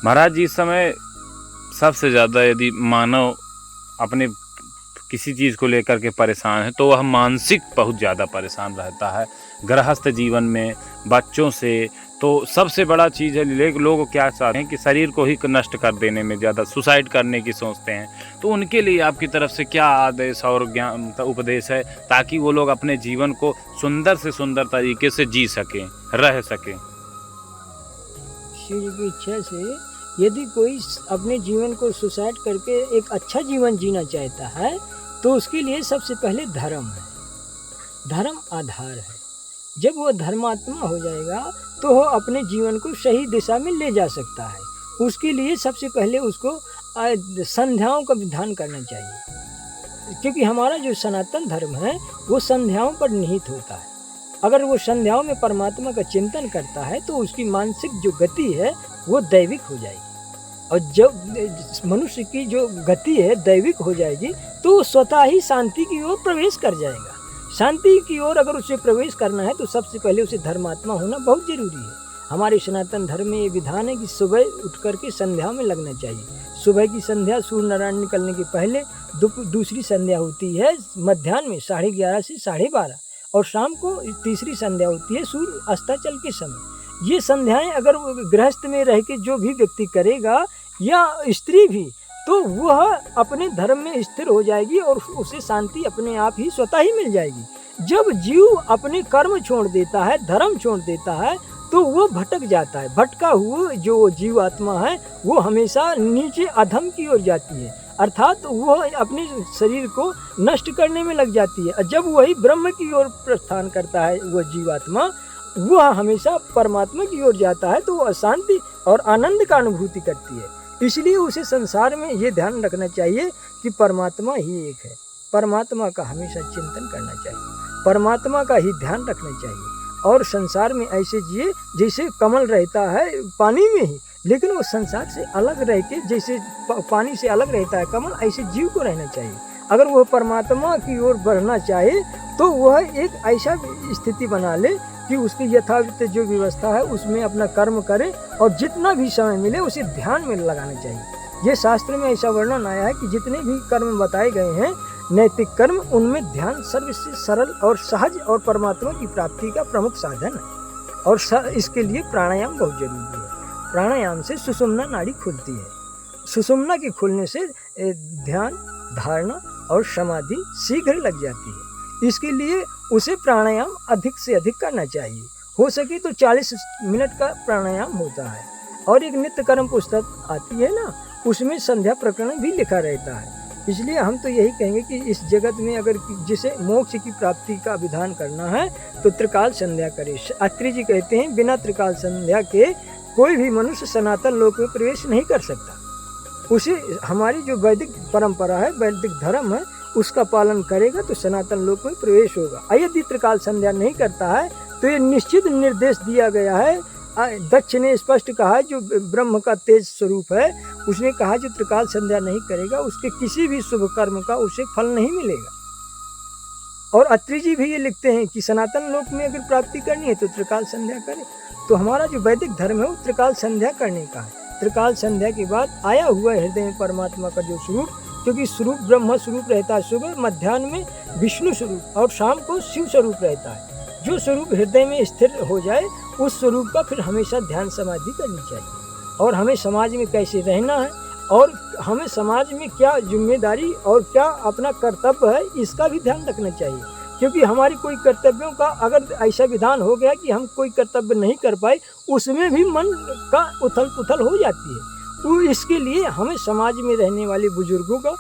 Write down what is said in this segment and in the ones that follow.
महाराज जी, इस समय सबसे ज़्यादा यदि मानव अपने किसी चीज़ को लेकर के परेशान है तो वह मानसिक बहुत ज़्यादा परेशान रहता है। गृहस्थ जीवन में बच्चों से तो सबसे बड़ा चीज़ है, लोग क्या चाहते हैं कि शरीर को ही नष्ट कर देने में ज़्यादा सुसाइड करने की सोचते हैं। तो उनके लिए आपकी तरफ से क्या आदेश और ज्ञान उपदेश है ताकि वो लोग अपने जीवन को सुंदर से सुंदर तरीके से जी सकें, रह सकें? शिव जी की इच्छा से यदि कोई अपने जीवन को सुसाइड करके एक अच्छा जीवन जीना चाहता है तो उसके लिए सबसे पहले धर्म है। धर्म आधार है। जब वो धर्मात्मा हो जाएगा तो वो अपने जीवन को सही दिशा में ले जा सकता है। उसके लिए सबसे पहले उसको संध्याओं का विधान करना चाहिए, क्योंकि हमारा जो सनातन धर्म है वो संध्याओं पर निहित होता है। अगर वो संध्याओं में परमात्मा का चिंतन करता है तो उसकी मानसिक जो गति है वो दैविक हो जाएगी, और जब मनुष्य की जो गति है दैविक हो जाएगी तो वो स्वतः ही शांति की ओर प्रवेश कर जाएगा। शांति की ओर अगर उसे प्रवेश करना है तो सबसे पहले उसे धर्मात्मा होना बहुत जरूरी है। हमारे सनातन धर्म में ये विधान है कि सुबह उठ करके संध्या में लगना चाहिए। सुबह की संध्या सूर्य नारायण निकलने के पहले, दूसरी संध्या होती है मध्याह्न में 11:30 से 12:30, और शाम को तीसरी संध्या होती है सूर्य अस्ताचल के समय। ये संध्याएं अगर गृहस्थ में रह के जो भी व्यक्ति करेगा या स्त्री भी, तो वह अपने धर्म में स्थिर हो जाएगी और उसे शांति अपने आप ही स्वतः ही मिल जाएगी। जब जीव अपने कर्म छोड़ देता है, धर्म छोड़ देता है, तो वो भटक जाता है। भटका हुआ जो जीवात्मा है वो हमेशा नीचे अधम की ओर जाती है, अर्थात वो अपने शरीर को नष्ट करने में लग जाती है। जब वही ब्रह्म की ओर प्रस्थान करता है वो जीवात्मा, वह हमेशा परमात्मा की ओर जाता है, तो वह शांति और आनंद का अनुभूति करती है। इसलिए उसे संसार में ये ध्यान रखना चाहिए कि परमात्मा ही एक है। परमात्मा का हमेशा चिंतन करना चाहिए, परमात्मा का ही ध्यान रखना चाहिए, और संसार में ऐसे जिए जैसे कमल रहता है पानी में ही, लेकिन वो संसार से अलग रह के, जैसे पानी से अलग रहता है कमल, ऐसे जीव को रहना चाहिए। अगर वह परमात्मा की ओर बढ़ना चाहे तो वह एक ऐसा स्थिति बना ले कि उसकी यथावत जो व्यवस्था है उसमें अपना कर्म करे, और जितना भी समय मिले उसे ध्यान में लगाना चाहिए। ये शास्त्र में ऐसा वर्णन आया है कि जितने भी कर्म बताए गए हैं नैतिक कर्म, उनमें ध्यान सबसे सरल और सहज और परमात्मा की प्राप्ति का प्रमुख साधन है। और इसके लिए प्राणायाम बहुत जरूरी है। प्राणायाम से सुषुम्ना नाड़ी खुलती है। सुषुम्ना के खुलने से ध्यान, धारणा और समाधि शीघ्र लग जाती है। इसके लिए उसे प्राणायाम अधिक से अधिक करना चाहिए। हो सके तो 40 मिनट का प्राणायाम होता है। और एक नित्य कर्म पुस्तक आती है ना, उसमें संध्या प्रकरण भी लिखा रहता है। इसलिए हम तो यही कहेंगे कि इस जगत में अगर जिसे मोक्ष की प्राप्ति का विधान करना है तो त्रिकाल संध्या करे। अत्रि जी कहते हैं बिना त्रिकाल संध्या के कोई भी मनुष्य सनातन लोक में प्रवेश नहीं कर सकता। उसे हमारी जो वैदिक परंपरा है, वैदिक धर्म है, उसका पालन करेगा तो सनातन लोक में प्रवेश होगा। यदि त्रिकाल संध्या नहीं करता है तो ये निश्चित निर्देश दिया गया है। दक्ष ने स्पष्ट कहा, जो ब्रह्म का तेज स्वरूप है, उसने कहा जो त्रिकाल संध्या नहीं करेगा उसके किसी भी शुभ कर्म का उसे फल नहीं मिलेगा। और अत्रि जी भी ये लिखते हैं कि सनातन लोक में अगर प्राप्ति करनी है तो त्रिकाल संध्या करे। तो हमारा जो वैदिक धर्म है वो त्रिकाल संध्या करने का है। त्रिकाल संध्या के बाद आया हुआ हृदय में परमात्मा का जो स्वरूप, क्योंकि स्वरूप ब्रह्म स्वरूप रहता है सुबह, मध्याह्न में विष्णु स्वरूप और शाम को शिव स्वरूप रहता है। जो स्वरूप हृदय में स्थिर हो जाए उस स्वरूप का फिर हमेशा ध्यान समाधि करनी चाहिए। और हमें समाज में कैसे रहना है और हमें समाज में क्या जिम्मेदारी और क्या अपना कर्तव्य है, इसका भी ध्यान रखना चाहिए। क्योंकि हमारी कोई कर्तव्यों का अगर ऐसा विधान हो गया कि हम कोई कर्तव्य नहीं कर पाए, उसमें भी मन का उथल पुथल हो जाती है। तो इसके लिए हमें समाज में रहने वाले बुजुर्गों का,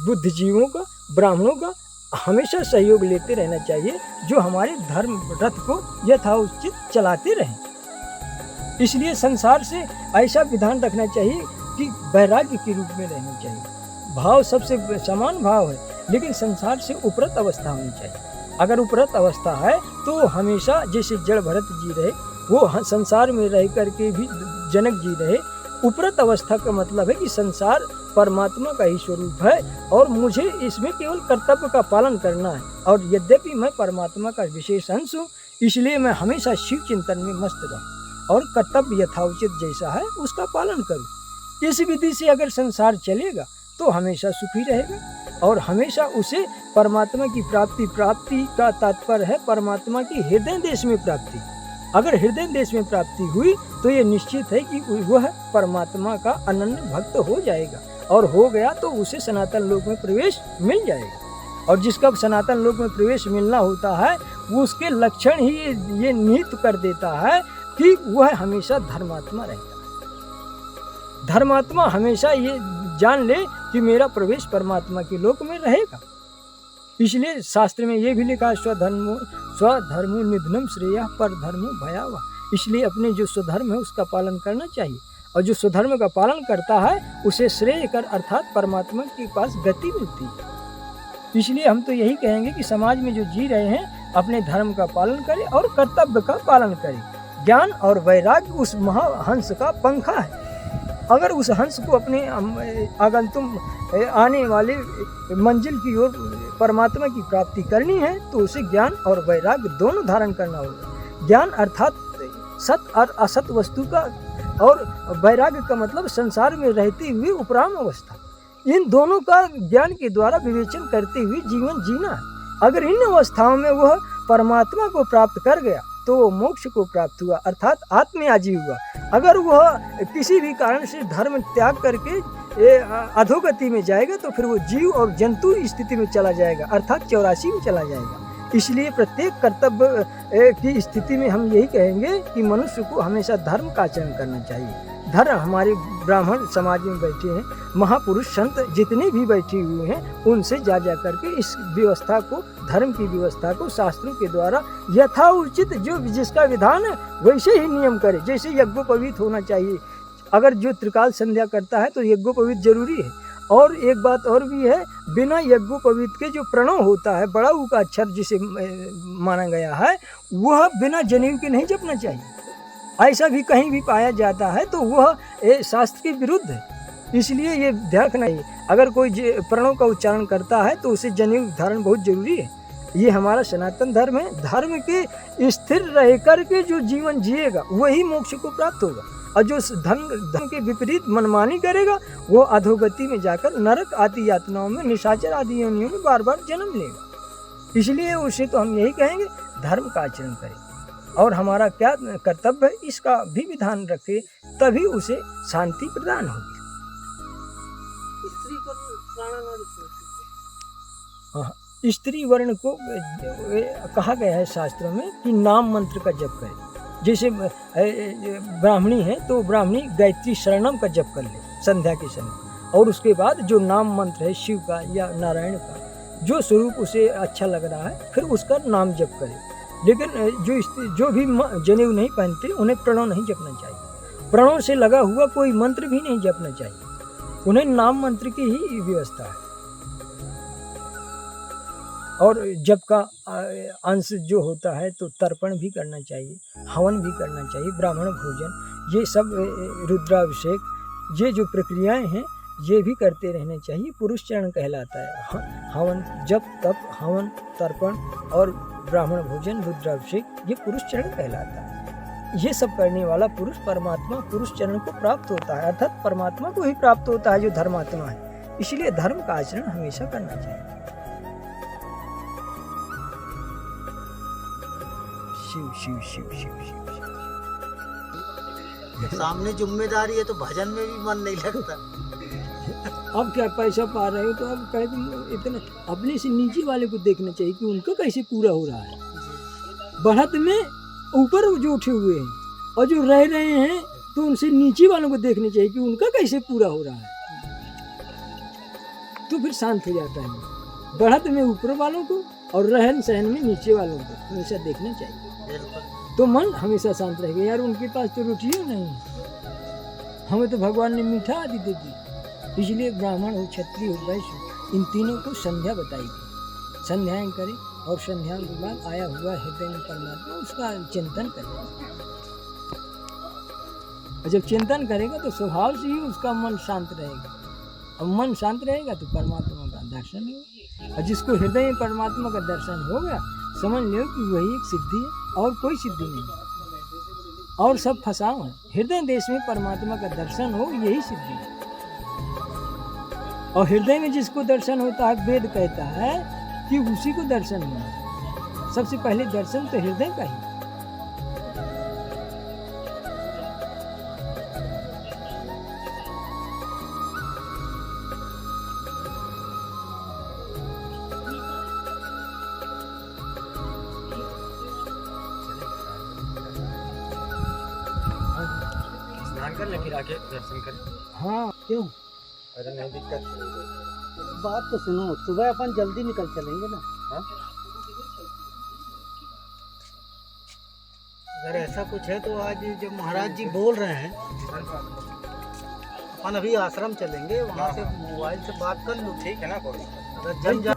बुद्धिजीवों का, ब्राह्मणों का हमेशा सहयोग लेते रहना चाहिए, जो हमारे धर्म रथ को यथाउचित चलाते रहें। इसलिए संसार से ऐसा विधान रखना चाहिए कि वैराग्य के रूप में रहना चाहिए। भाव सबसे समान भाव है, लेकिन संसार से उपरत अवस्था होनी चाहिए। अगर उपरत अवस्था है तो हमेशा जैसे जड़ भरत जी रहे, वो संसार में रह करके भी जनक जी रहे। उपरत अवस्था का मतलब है कि संसार परमात्मा का ही स्वरूप है और मुझे इसमें केवल कर्तव्य का पालन करना है। और यद्यपि मैं परमात्मा का विशेष अंश हूँ, इसलिए मैं हमेशा शिव चिंतन में मस्त रहूँ और कर्तव्य यथाउचित जैसा है उसका पालन करूँ। इस विधि से अगर संसार चलेगा तो हमेशा सुखी रहेगा और हमेशा उसे परमात्मा की प्राप्ति का तात्पर्य है परमात्मा की हृदय देश में प्राप्ति। अगर हृदय देश में प्राप्ति हुई तो ये निश्चित है कि वह परमात्मा का अनन्य भक्त हो जाएगा और हो गया तो उसे सनातन लोक में प्रवेश मिल जाएगा। और जिसका सनातन लोक में प्रवेश मिलना होता है वो उसके लक्षण ही ये निहित कर देता है कि वह हमेशा धर्मात्मा रहेगा। धर्मात्मा हमेशा ये जान ले कि मेरा प्रवेश परमात्मा के लोक में रहेगा। इसलिए शास्त्र में ये भी लिखा है स्वधर्मो निधनम श्रेयः परधर्मो भयावह। इसलिए अपने जो स्वधर्म है उसका पालन करना चाहिए और जो स्वधर्म का पालन करता है उसे श्रेय कर अर्थात परमात्मा के पास गति मिलती है। इसलिए हम तो यही कहेंगे कि समाज में जो जी रहे हैं अपने धर्म का पालन करें और कर्तव्य का पालन करें। ज्ञान और वैराग्य उस महाहंस का पंखा है। अगर उस हंस को अपने आगंतुक आने वाले मंजिल की ओर परमात्मा की प्राप्ति करनी है तो उसे ज्ञान और वैराग्य दोनों धारण करना होगा। ज्ञान अर्थात सत और असत वस्तु का और वैराग्य का मतलब संसार में रहते हुए उपराम अवस्था। इन दोनों का ज्ञान के द्वारा विवेचन करते हुए जीवन जीना है। अगर इन अवस्थाओं में वह परमात्मा को प्राप्त कर गया तो वो मोक्ष को प्राप्त हुआ अर्थात आत्मयाजी हुआ। अगर वह किसी भी कारण से धर्म त्याग करके अधोगति में जाएगा तो फिर वो जीव और जंतु स्थिति में चला जाएगा अर्थात 84 में चला जाएगा। इसलिए प्रत्येक कर्तव्य की स्थिति में हम यही कहेंगे कि मनुष्य को हमेशा धर्म का आचरण करना चाहिए। धर्म हमारे ब्राह्मण समाज में बैठे हैं महापुरुष संत जितने भी बैठे हुए हैं उनसे जा करके इस व्यवस्था को धर्म की व्यवस्था को शास्त्रों के द्वारा यथाउचित जो जिसका विधान है वैसे ही नियम करे। जैसे यज्ञोपवीत होना चाहिए। अगर जो त्रिकाल संध्या करता है तो यज्ञोपवीत जरूरी है। और एक बात और भी है बिना यज्ञोपवीत के जो प्रणव होता है बड़ा ऊ का अक्षर जिसे माना गया है वह बिना जनेऊ के नहीं जपना चाहिए। ऐसा भी कहीं भी पाया जाता है तो वह शास्त्र के विरुद्ध है। इसलिए ये ध्यान रखना है अगर कोई प्रणव का उच्चारण करता है तो उसे जनेऊ धारण बहुत जरूरी है। ये हमारा सनातन धर्म है। धर्म के स्थिर रह कर के जो जीवन जिएगा वही मोक्ष को प्राप्त होगा और जो धर्म के विपरीत मनमानी करेगा वो अधोगति में जाकर नरक आदि यातनाओं में निशाचर आदि योनियों में बार बार जन्म लेगा। इसलिए उसे तो हम यही कहेंगे धर्म का आचरण करें और हमारा क्या कर्तव्य है इसका भी विधान रखे तभी उसे शांति प्रदान होगी। स्त्री वर्ण को कहा गया है शास्त्रों में कि नाम मंत्र का जप करे। जैसे ब्राह्मणी है तो ब्राह्मणी गायत्री शरणम का जप कर ले संध्या के समय और उसके बाद जो नाम मंत्र है शिव का या नारायण का जो स्वरूप उसे अच्छा लग रहा है फिर उसका नाम जप करे। लेकिन जो भी जनेऊ नहीं पहनते उन्हें प्रणव नहीं जपना चाहिए। प्रणव से लगा हुआ कोई मंत्र भी नहीं जपना चाहिए। उन्हें नाम मंत्र की ही व्यवस्था है। और जप का अंश जो होता है तो तर्पण भी करना चाहिए, हवन भी करना चाहिए, ब्राह्मण भोजन, ये सब रुद्राभिषेक ये जो प्रक्रियाएं हैं ये भी करते रहने चाहिए। पुरुष चरण कहलाता है। हवन, जप, तप, हवन, तर्पण और ब्राह्मण भोजन, रुद्राभिषेक ये पुरुष चरण कहलाता है। ये सब करने वाला पुरुष परमात्मा पुरुष चरण को प्राप्त होता है अर्थात परमात्मा को ही प्राप्त होता है जो धर्मात्मा है। इसलिए धर्म का आचरण हमेशा करना चाहिए। शिव शिव शिव शिव शिव शिव। सामने जिम्मेदारी है तो भजन में भी मन नहीं लगता। अब क्या पैसा पा रहे हो तो अब कहे तुम इतना अपने से नीचे वाले को देखना चाहिए कि उनका कैसे पूरा हो रहा है। बढ़त में ऊपर जो उठे हुए हैं और जो रह रहे हैं तो उनसे नीचे वालों को देखना चाहिए कि उनका कैसे पूरा हो रहा है तो फिर शांत हो जाता है। बढ़त में ऊपर वालों को और रहन सहन में नीचे वालों को हमेशा देखना चाहिए तो मन हमेशा शांत रहेगा। यार उनके पास तो रोटियों नहीं, हमें तो भगवान ने मीठा आदि दे दी। इसलिए ब्राह्मण हो, क्षत्रिय हो, वैश्य हो, इन तीनों को संध्या बताई गई। संध्याएं करें और संध्या के बाद आया हुआ हृदय में परमात्मा उसका चिंतन करें। और जब चिंतन करेगा तो स्वभाव से ही उसका मन शांत रहेगा और मन शांत रहेगा तो परमात्मा का दर्शन होगा। और जिसको हृदय में परमात्मा का दर्शन हो गया समझ लो कि वही एक सिद्धि है और कोई सिद्धि नहीं और सब फसाव है। हृदय देश में परमात्मा का दर्शन हो यही सिद्धि है। और हृदय में जिसको दर्शन होता है, वेद कहता है कि उसी को दर्शन होना। सबसे पहले दर्शन तो हृदय का ही। स्नान कर ले फिर आके दर्शन कर। हाँ, क्यों? अरे नहीं दिक्कत। बात तो सुनो, सुबह अपन जल्दी निकल चलेंगे ना। हाँ? अगर ऐसा कुछ है तो आज जब महाराज जी बोल रहे हैं, अपन अभी आश्रम चलेंगे, वहाँ से मोबाइल से बात कर लो। ठीक है ना कोई। अगर जम